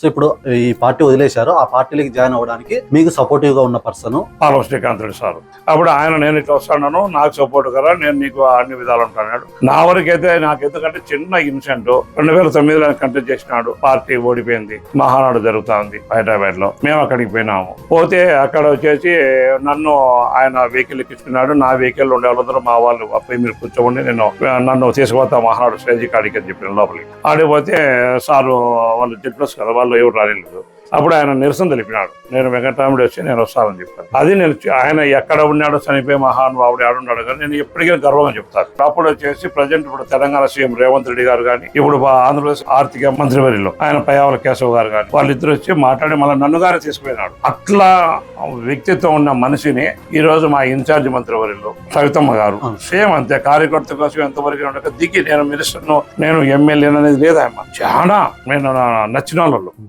So ఇప్పుడు ఈ party వదిలేశారు, ఆ పార్టీకి జాయిన్ అవ్వడానికి మీకు సపోర్టివ్ గా ఉన్న పర్సన్ పాలవ శ్రీకాంత్ రెడ్డి సార్. అప్పుడు ఆయన నేను ఇట్లా వస్తాను, నాకు సపోర్ట్ కదా, నేను నీకు అన్ని విధాలు ఉంటాడు. నా వరకైతే నాకు ఎందుకంటే చిన్న ఇన్సిడెంట్ 2009లో కంటెస్ట్ చేసినాడు, పార్టీ ఓడిపోయింది, మహానాడు జరుగుతా ఉంది హైదరాబాద్ లో. మేము అక్కడికి పోయినాము. పోతే అక్కడ వచ్చేసి నన్ను ఆయన వెహికల్ ఎక్కించుకున్నాడు. నా వెహికల్ ఉండే వాళ్ళందరూ మా వాళ్ళు అప్పుడు మీరు కూర్చోండి, నన్ను తీసుకుపోతా మహానాడు స్టేజ్ కాడికి అని చెప్పిన లోపలికి. ఆడిపోతే సారు వాళ్ళు జడ్ప్లస్ కదా, వాళ్ళు ఎవరు రాలేదు. అప్పుడు ఆయన నిరసన తెలిపినాడు, నేను వెంకటరాముడు వచ్చి నేను వస్తానని చెప్పాను. అది నేను ఆయన ఎక్కడ ఉన్నాడో చనిపోయి మహానుభావుడు ఆడున్నాడు కానీ నేను ఎప్పటికీ గర్వంగా చెప్తాను. అప్పుడు వచ్చేసి ప్రజెంట్ ఇప్పుడు తెలంగాణ సీఎం రేవంత్ రెడ్డి గారు కానీ, ఇప్పుడు ఆంధ్రప్రదేశ్ ఆర్థిక మంత్రివర్యులు ఆయన పయ్యావుల కేశవ్ గారు కానీ, వాళ్ళిద్దరు వచ్చి మాట్లాడి మళ్ళీ నన్ను గారే తీసుకుపోయినాడు. అట్లా వ్యక్తిత్వం ఉన్న మనిషిని ఈ రోజు మా ఇన్ఛార్జ్ మంత్రివర్యులు సవితమ్మ గారు సేమ్ అంతే, కార్యకర్త కోసం ఎంతవరకు దిగి నేను మినిస్టర్ను, నేను ఎమ్మెల్యే అనేది లేదమ్మా. చాలా నేను నచ్చిన వాళ్ళు.